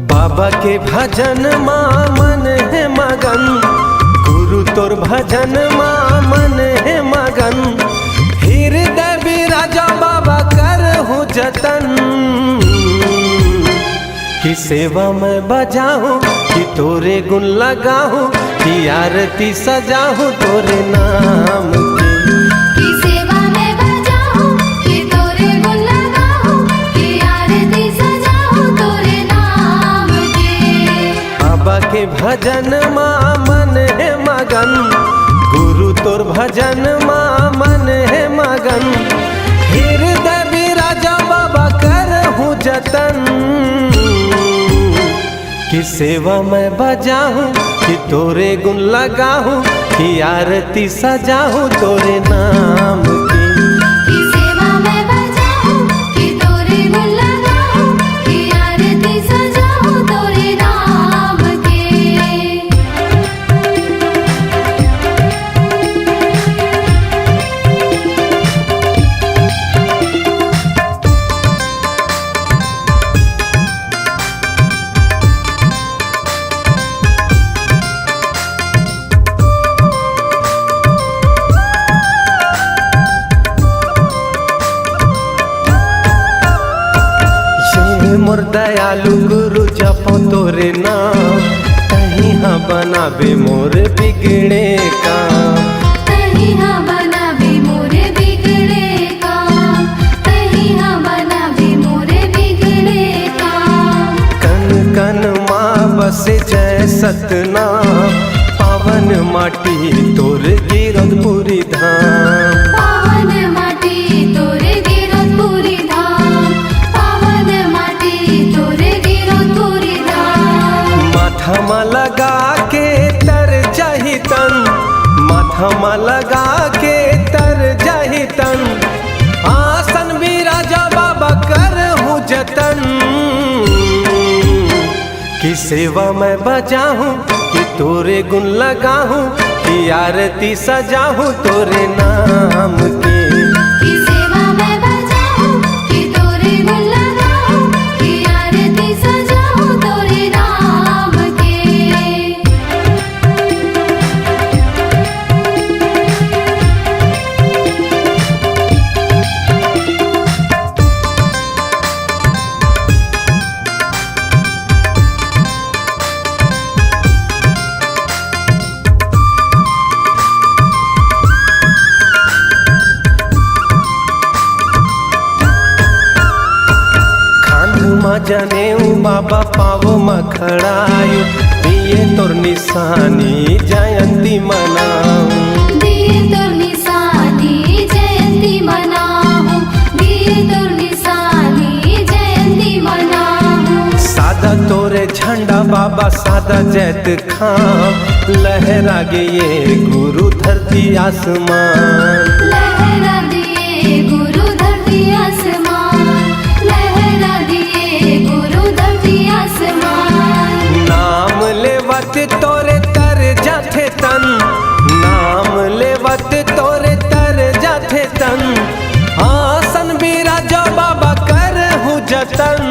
बाबा के भजन माँ मन है मगन, गुरु तोर भजन माँ मन है मगन। हृदय बिराजा बाबा करहूँ जतन, कि सेवा में बजाऊँ कि तोरे गुण लगाऊँ, कि आरती सजाऊँ तोरे नाम की। बाबा के भजन माँ मन है मगन, गुरु तोर भजन माँ मन है मगन। हृदय बिराजा बाबा करहूँ जतन, कि सेवा में बजाऊँ कि तोरे गुण लगाऊँ, कि आरती सजाऊँ तोरे नाम की। मोर दयालु गुरु जपो तोरे नाम, कहीं हाँ बनावे मोर बिगड़े काम। कहीं हाँ बनावे मोर बिगड़े काम, कहीं हाँ बनावे मोर बिगड़े काम। कन कन माँ बसे जय सतनाम, पावन माटी तोर गिरधपुरी धाम। पावन माटी तोर गिरधपुरी धाम, पावन माटी तोर गिरधपुरी धाम। माथा में लगा के तर जाहि तन, माथा में लगा के तर जाहि तन। आसन बिराजा बाबा करहूँ जतन, कि सेवा में बजाऊँ कि तोरे गुण लगाऊँ, कि आरती सजाऊँ तोरे नाम की। जने बाबा पावो मखड़ायु, दिए तोर निशानी जयंती मनाऊं। दिए तोर निशानी जयंती मनाऊं, दिए तोर निशानी जयंती मनाऊं। सादा तोरे झंडा बाबा सादा जैत खां, लहरा गे ये गुरु धरती आसमान। लहरा दिए गुरु धरती आसमान, लहरा दिए गुरु धरती आसमान। नाम लेवत तोरे तर जाथे तन, नाम लेवत तोरे तर जाथे तन। आसन बिराजा बाबा करहूँ जतन,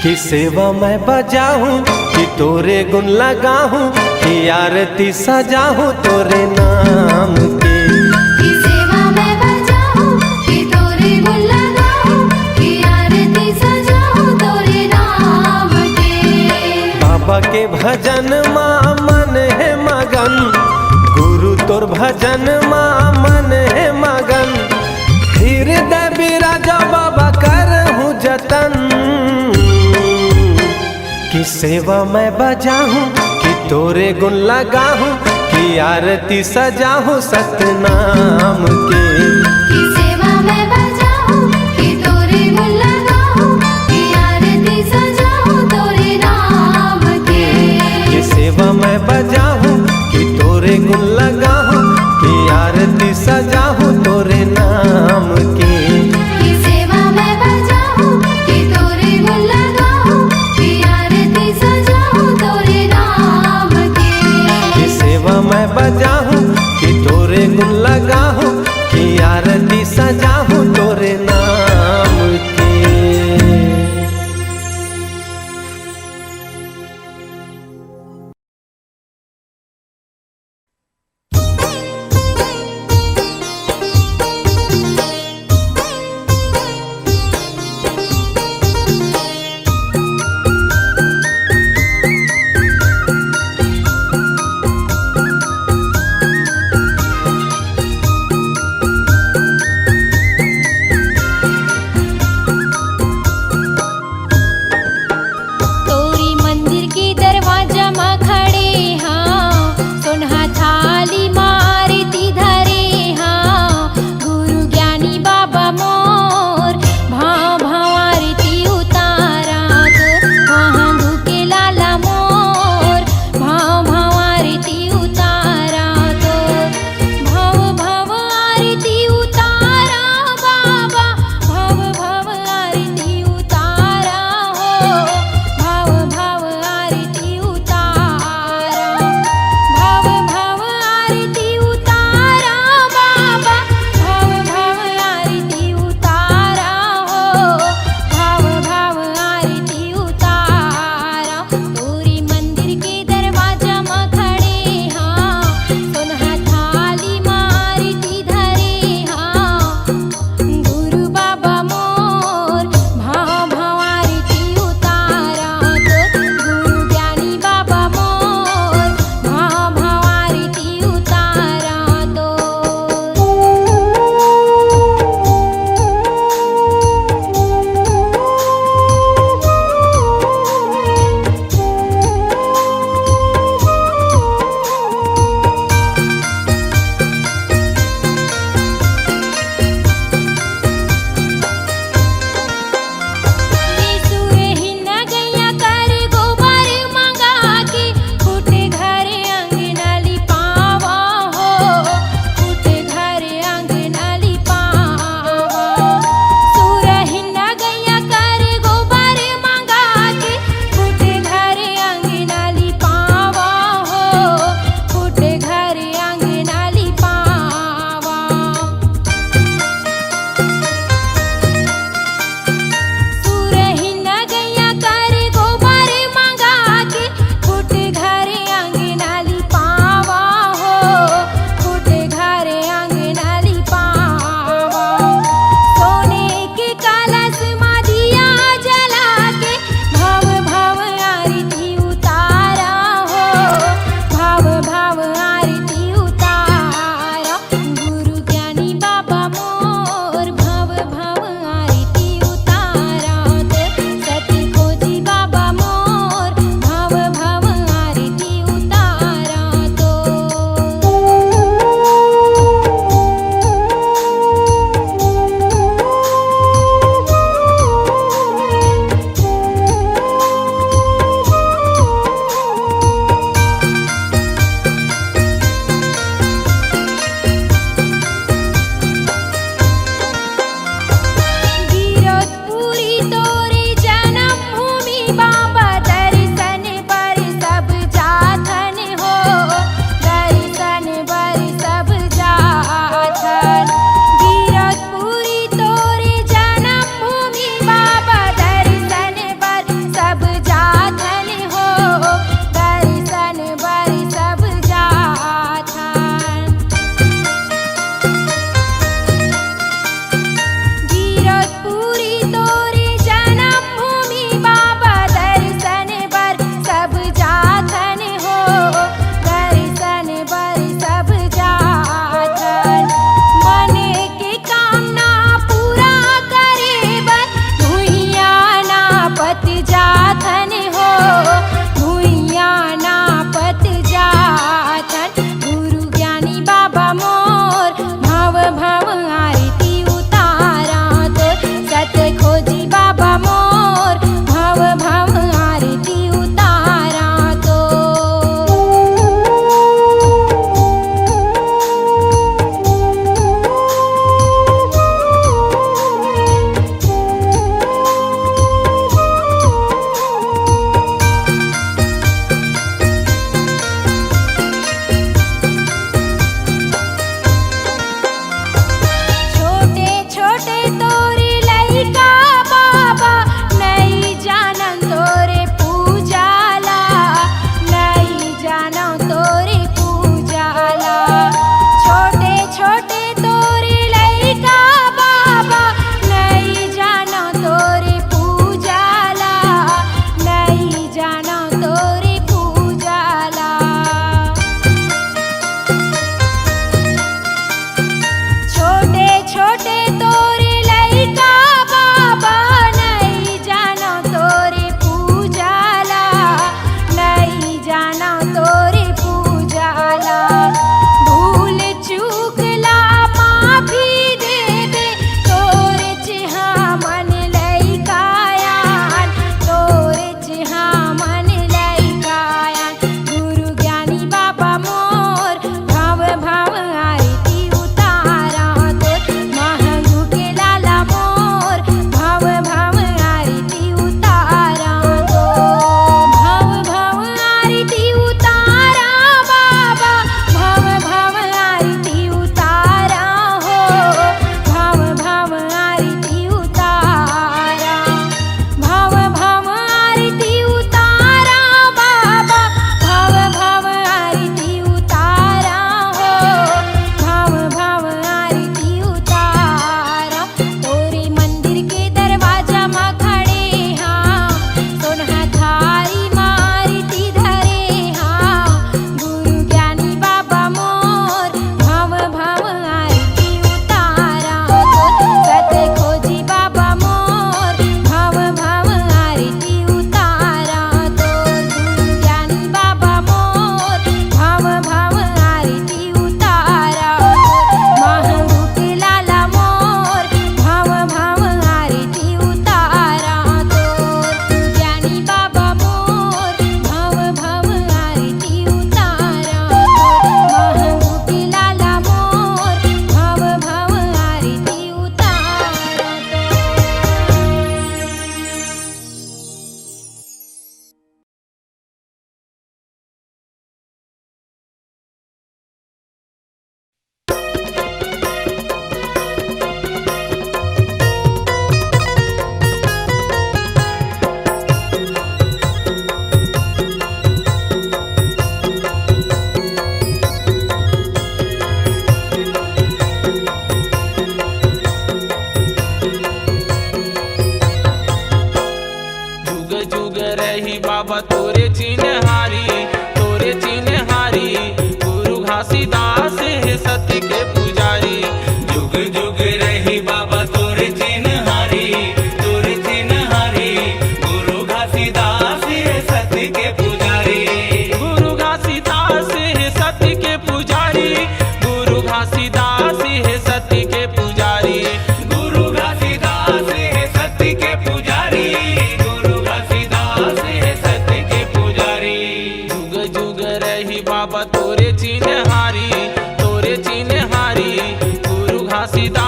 कि सेवा मैं बजाऊँ कि तोरे गुण लगाऊँ, कि आरती सजाऊँ तोरे नाम की। बाबा के भजन माँ मन है मगन, गुरु तोर भजन माँ मन है मगन। हृदय बिराजा बाबा करहूँ जतन, कि सेवा मैं बजाऊँ कि तोरे गुण लगाऊँ, कि आरती सजाऊँ सतनाम की। सेवा मैं बजाऊँ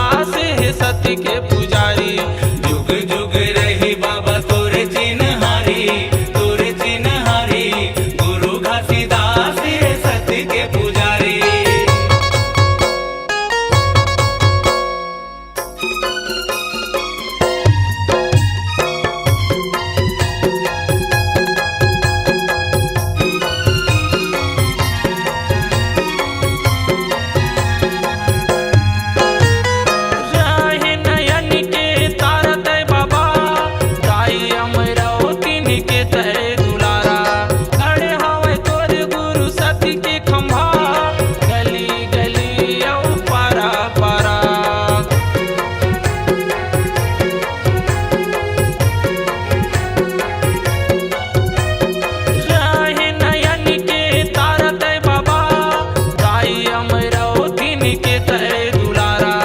घासीदास है सत्य के पुजारी। जुग जुग रही बाबा तोरे चिन्हारी, तोरे चिन्हारी, गुरु घासीदास है सत्य के पुजारी। राहे नयन के तारा तय बाबा, दाई अमरावती के तय दुलारा। खड़े हवे तोर गुरु सत्य के खंभा, गली गली औ पारा पारा। राहे नयन के तारा तय बाबा, दाई अमरावती के तय दुलारा।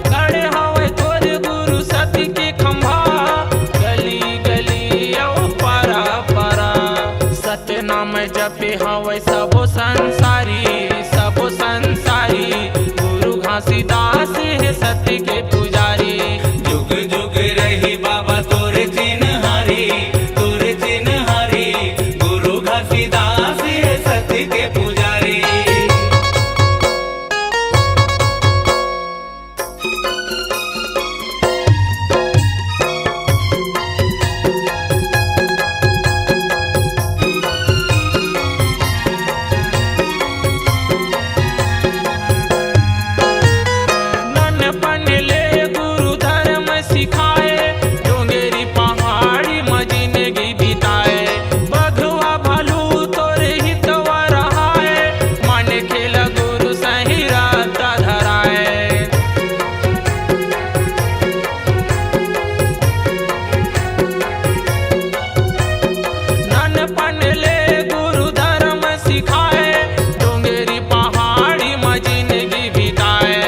खड़े हवे तोर गुरु सत्य के खंभा, गली गली औ पारा पारा। सत्य नाम जपे हवे सबो संसारी, सबो संसारी, गुरु घासीदास है सत्य के पुजारी। जुग जुग रही बाबा तोरे चिन्हारी, तोरे चिन्हारी, गुरु घासीदास है सत्य के पुजारी। ननपन ले गुरु धर्म सिखाए, डोंगेरी पहाड़ी में जिंदगी बिताए। बघवा भालू तोरे हितवा रहाए, मन खेल गुरु सही रात धराए। ननपन ले गुरु धर्म सिखाए, डोंगेरी पहाड़ी में जिंदगी बिताए।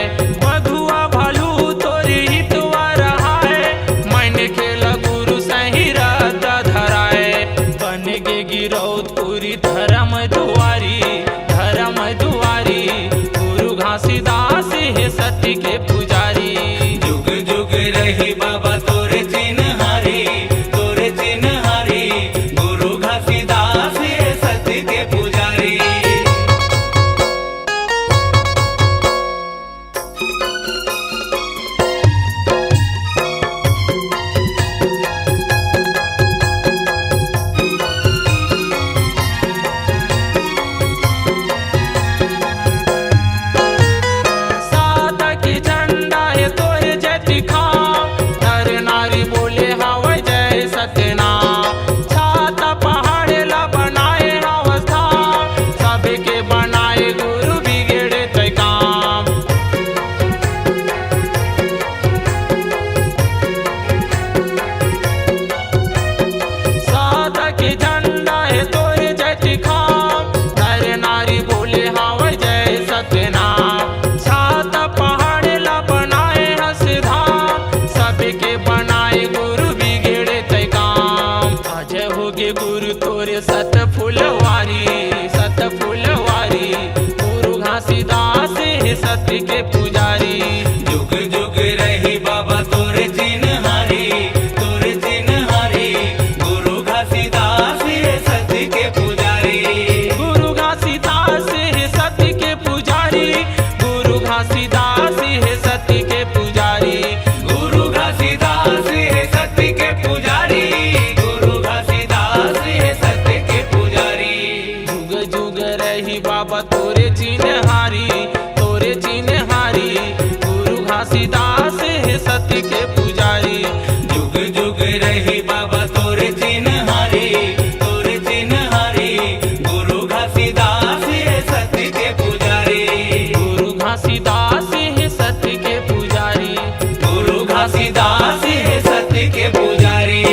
बघुआ भालू तोरी हितवा रहाए, मन खेल गुरु सही रात धराए। बन गे गिरौदपुरी धर्म दुआरी, धर्म दुआरी, गुरु घासीदास है सत्य के पुजारी। जुग जुग रही बाबा तोरे चिन्हारी, तोरे चिन्हारी, गुरु घासीदास है सत्य के पुजारी। सादा के झंडा है तोरे जय दिखाओ, नर नारी बोले हवे जय सत्यनाम। छाता पहाड़ ला बनाए अवस्था, सबके बनाए गुरु बिगड़े तय काम। सादा के झंडा है तोरे जय दिखाओ, नर नारी बोले हवे जय सत्यनाम। छाता पहाड़ ला बनाए हंसधाम, सबके बनाए गुरु बिगड़े तय काम। अजय होगे गुरु तोरे सत फुलवारी, सत फुलवारी, गुरु घासीदास है सत्य के पुजारी। जुग जुग रही बाबा तोरे चिन्हारी, तोरे चिन्हारी, गुरु घासीदास है सत्य के पुजारी। गुरु घासीदास है सत्य के पुजारी, गुरु घासीदास है सत्य के पुजारी। गुरु घासीदास है सत्य के पुजारी, गुरु घासीदास है सत्य के पुजारी। जुग जुग रही बाबा तोरे चिन्हारी, तोरे चिन्हारी, गुरु घासीदास है सत्य के पुजारी। जुग जुग रही बाबा तोरे चिन्हारी, तोरे चिन्हारी, गुरु घासीदास है सत्य के पुजारी। गुरु घासीदास है सत्य के पुजारी, गुरु घासीदास है सत्य के पुजारी।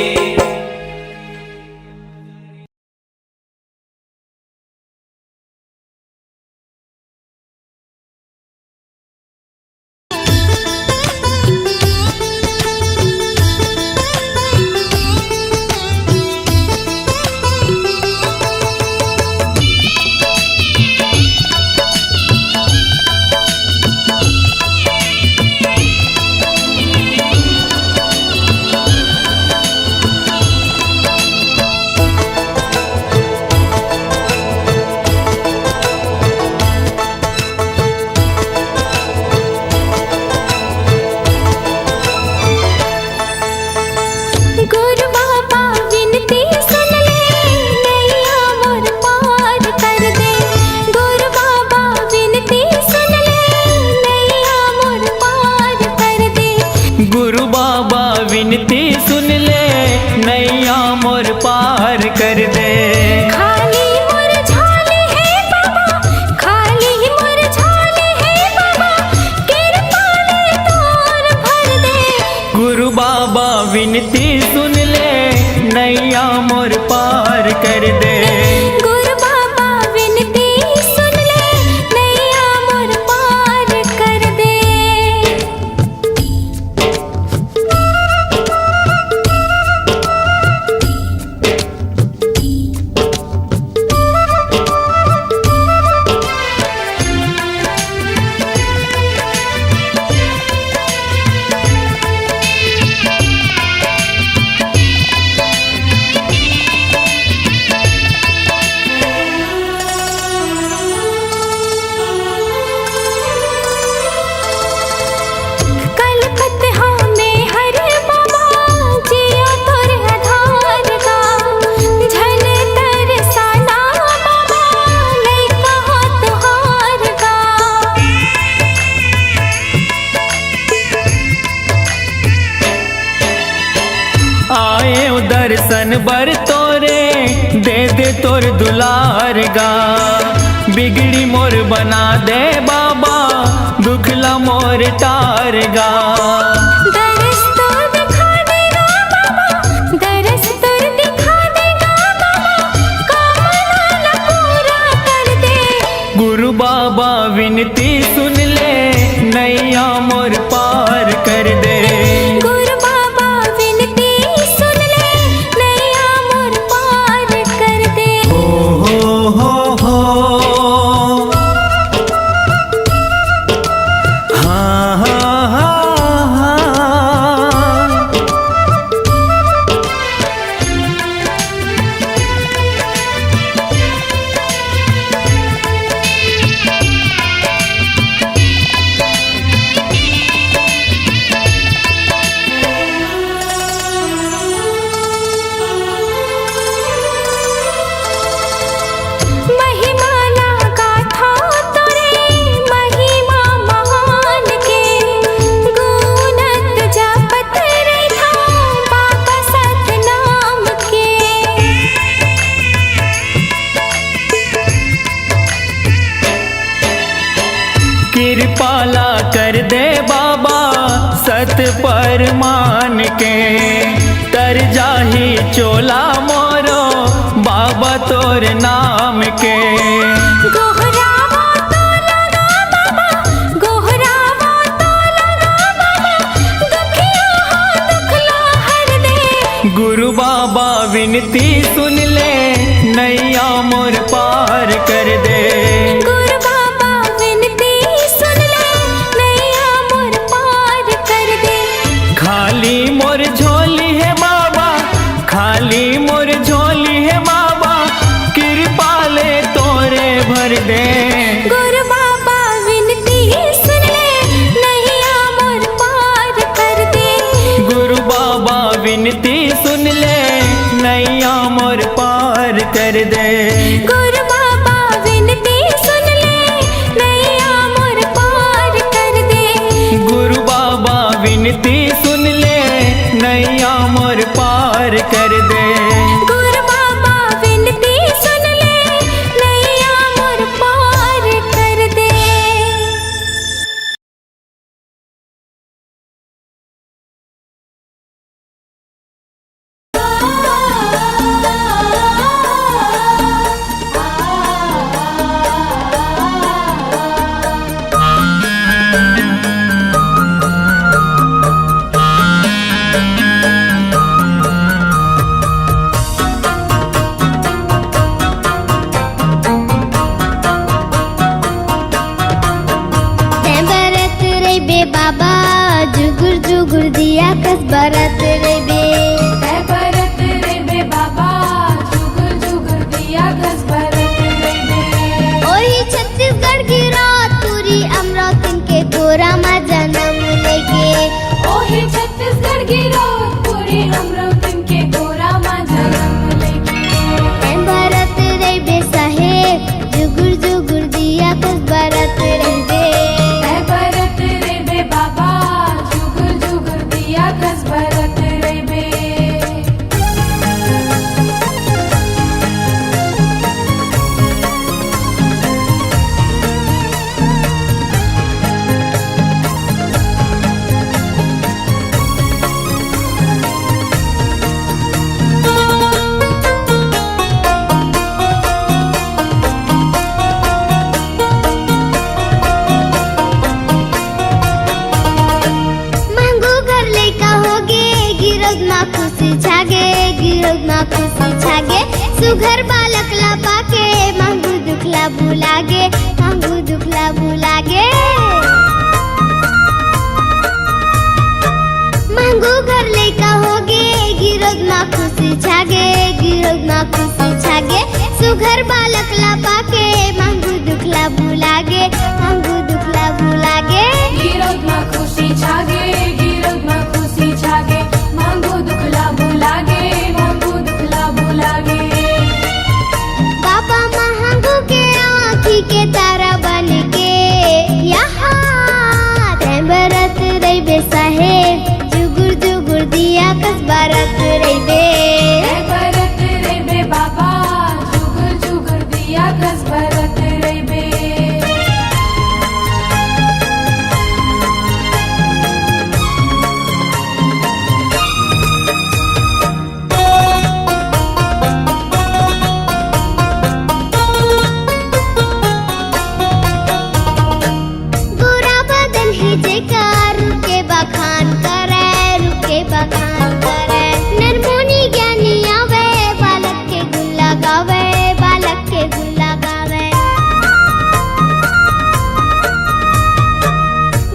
गुरु बाबा विनती सुन ले, नैया मोर पार कर दे। खाली मोर झाले है बाबा, खाली मोर झाले है बाबा, कृपा ले तोर भर दे। गुरु बाबा विनती सुन ले, नैया मोर पार कर दे। गुरु बाबा विनती सुन ले, नैया मोर पार कर दे। कलकत हमें हर बाबा, जिया तोर आधार का। झन तरसाना बाबा, लइका हो तुहार का। आए दर्शन बर तोरे, दे दे तोर दुलार गा। बिगड़ी मोर बना दे बाबा, दुखला मोर टार गा। दरस तो दिखा देगा बाबा, दरस तो दिखा देगा बाबा, कामना पूरा कर दे। गुरु बाबा विनती सुन ले, नैया मोर पार कर दे। गुरु बाबा विनती सुन ले, नैया मोर पार कर दे। हो हाँ हाँ हाँ हाँ। महिमा लगा था तोरे, महिमा महान के। गुणत जपत रे था बाबा सतनाम के। कृपाला कर दे बाबा, सत पर मान के। तर जाही चोला मोरो, बाबा तोर नाम के। गोहरावा तो लगा बाबा, गोहरावा तो लगा बाबा, दुखिया हो दुखला हर दे। गुरु बाबा विनती सुन ले, नैया मोर पार कर दे। गुरु बाबा विनती सुन ले, नैया मोर पार कर दे। खाली मोर झोली है बाबा, खाली मोर झोली है बाबा, कृपा ले तोरे भर दे। गुरु बाबा विनती सुन ले, नैया मोर पार कर दे। गुरु बाबा विनती सुन ले, नैया मोर पार कर दे। गुरु बाबा विनती सुन ले, नैया मोर पार कर दे। गुरु बाबा विनती सुन ले, नैया मोर पार कर दे। गुरु बाबा विनती सुन ले, नैया मोर पार कर दे। बाबा जुगुर जुगुर दिया कस बरत रे बे। बरत रे बे बाबा जुगुर जुगुर दिया कस बरत रे बे। ओही छत्तीसगढ़ की रात पूरी अमरावती के गोरा माँ जन्म लेके। ओही छत्तीसगढ़ की रात पूरी अमरावती के गोरा माँ जन्म लेके। भरत रे बे साहेब जुगुर जुगुर दिया कस बरत रे बे। बरत रे बे बाबा जुगुर जुगुर दिया खुशी छागे गिरोद माँ खुशी छागे सुघर बालक ला पाके मांगू दुखला भुलागे मांगू दुखला भुलागे मांगू घर लेका होगे गिरोद माँ खुशी छागे गिरोद माँ खुशी छागे सुघर बालक ला पाके मांगू दुखला भुलागे मांगू दुखला भुलागे गिरोद माँ खुशी छागे गिरोद माँ खुशी छागे मांगो दुखला भुलागे मांगो दुखला भुलागे बाबा महंगू के आँखी के तारा बन के यहाँ बरत रही साहेब जुगुर जुगुर दिया कस्बा रत रही बरत रे बे बाबा जुगर जुगर दिया कस बरत रे बे बुरा बदन ही जेकार रुके बखान करे रुके बखान करे नरमुनी ज्ञानी आवे बालक के गुल्ला गावे बालक के गुल्ला गावे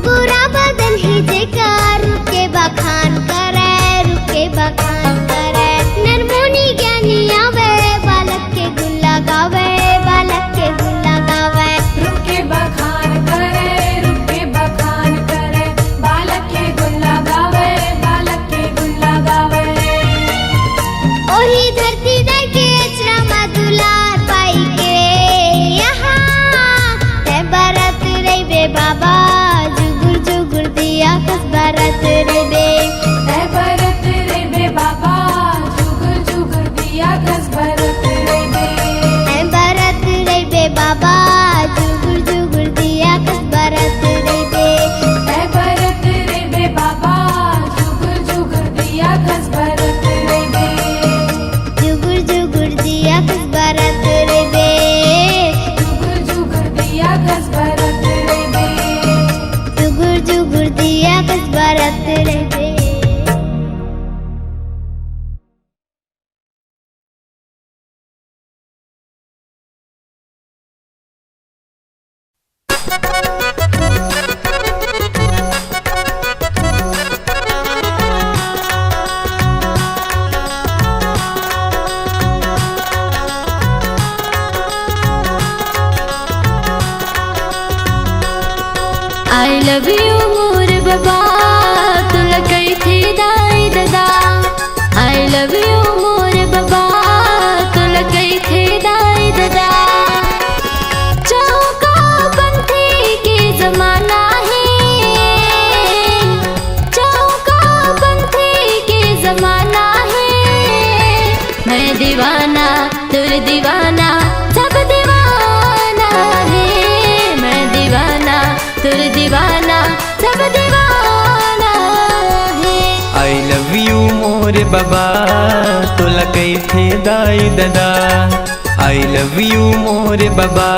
बुरा बदन ही जेकार रुके बखान करे रुके बखान करे नरमुनी ज्ञानी आवे बालक के गुल्ला गावे बालक के गुल्ला गावे रुके बखान करे बालक के गुल्ला गावे बालक के गुल्ला गावे ओही धरती दर के अचरा मा दुलार पाई के यहाँ ते बरत रे बे बाबा जुगुर जुगुर दिया कस बरत रे बे ऐ बरत रे बे बाबा जुगर जुगर दिया कस बरत रे बे ऐ बरत रे बे बाबा जुगुर जुगुर दिया कस बरत रे बे ऐ बरत रे बे बाबा जुगर जुगर दिया कस बरत रे बे जुगुर जुगुर दिया कस बरत रे बे जुगर जुगर दिया कस बरत रे बे जुगुर जुगुर दिया कस बरत रे बे I love you मोर बाबा तुला कई थी दाई दादा I love you मोर बाबा तुला कई थी दाई दादा चौका पंथी के जमाना है चौका पंथी के जमाना है मैं दीवाना तुर दीवाना सब दीवाना है मैं दीवाना तुर दीवाना सब दीवाना है आई लव यू मोर बाबा तोला कई थे दाई दादा आई लव यू मोर बाबा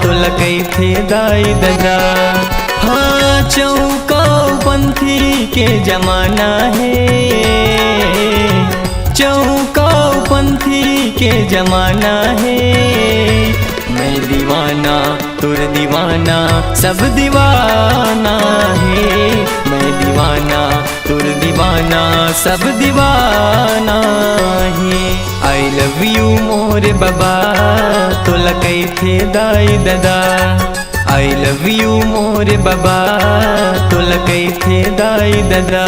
तोला कई थे दाई दादा हाँ चौका पंथी के जमाना है चौका पंथी के जमाना है मैं दीवाना तुर दीवाना सब दीवाना है मैं दीवाना तुर दीवाना सब दीवाना है आई लव यू मोर बाबा तोला कई थे दाई दादा आई लव यू मोर बाबा तोला कई थे दाई दादा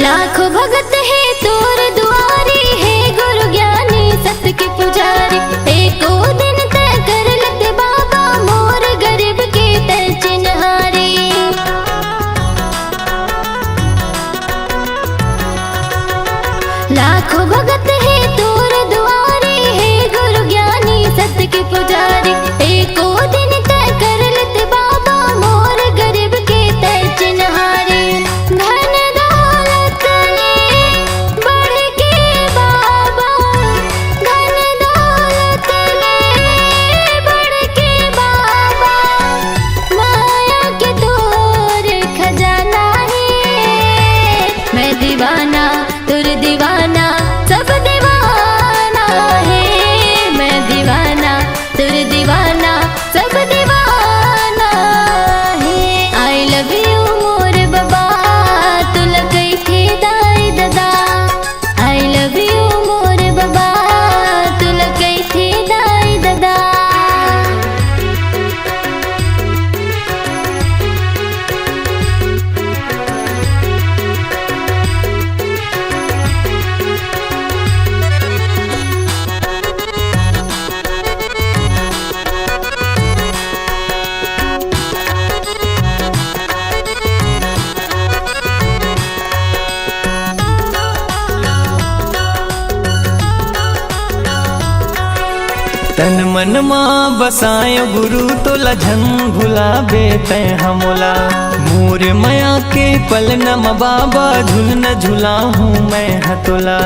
लाखों भगत है तोर दुआरी है गुरु ज्ञानी सत्य के पुजारी एको दिन तय कर लत बाबा मोर गरीब के तय चिन्हारी लाखों भगत है तोर दुआरे हे गुरु ज्ञानी सत्य के पुजारी एको दिन तय कर लेते बाबा मोर गरीब के तय चिन्हारे धन दौलत ने बढ़ के बाबा धन दौलत ने बढ़ के बाबा माया के तोर खजाना है मैं दीवाना तुर दीवाना सब दीवाना है मैं दीवाना तुर दीवाना सब दीवाना है आई लव यू मोर बाबा तुल कई थे दाई दादा आई लव यू मोर बाबा तुल कई थे दाई दादा तन मन माँ बसायो गुरु तो लझन भुलाबे तै हमोला मोर माया के पल नम बाबा झुल न झुला हूँ मैं हतोला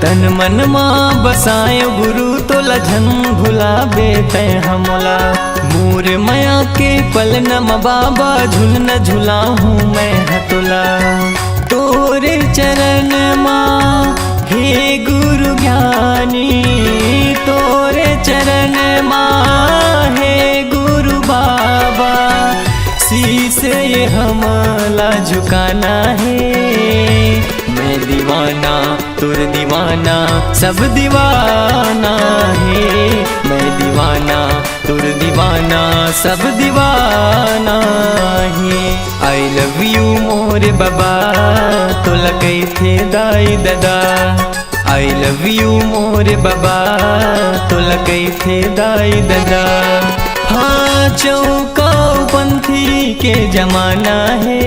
तन मन माँ बसायो गुरु तो लझन भुलाबे तै हमोला मोर माया के पल नम बाबा झुल न झुला हूँ मैं हतोला तोरे चरण माँ हे गुरु ज्ञानी तोरे चरण माँ हे गुरु बाबा शीश ये हमला झुकाना है मैं दीवाना तुर दीवाना सब दीवाना है मैं दीवाना तुर दीवाना सब दीवाना है आई लव यू मोर बाबा तुल कई थे दाई दादा आई लव यू मोर बाबा तुल कई थे दाई दादा हाँ चौका पंथी के जमाना है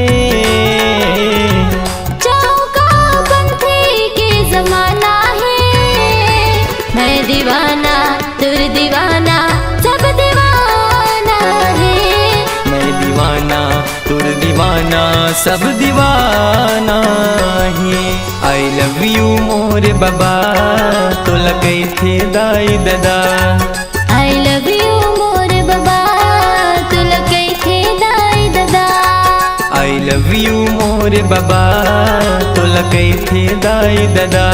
चौका पंथी के जमाना है मैं दीवाना तुर दीवाना सब दीवाना है मैं दीवाना तुर दीवाना सब दीवाना है आई लव यू मोर बाबा तुल कई थे दाई दादा आई लव यू मोर बाबा तुल कई थे दाई दादा आई लव यू मोर बाबा तुल कई थे दाई दादा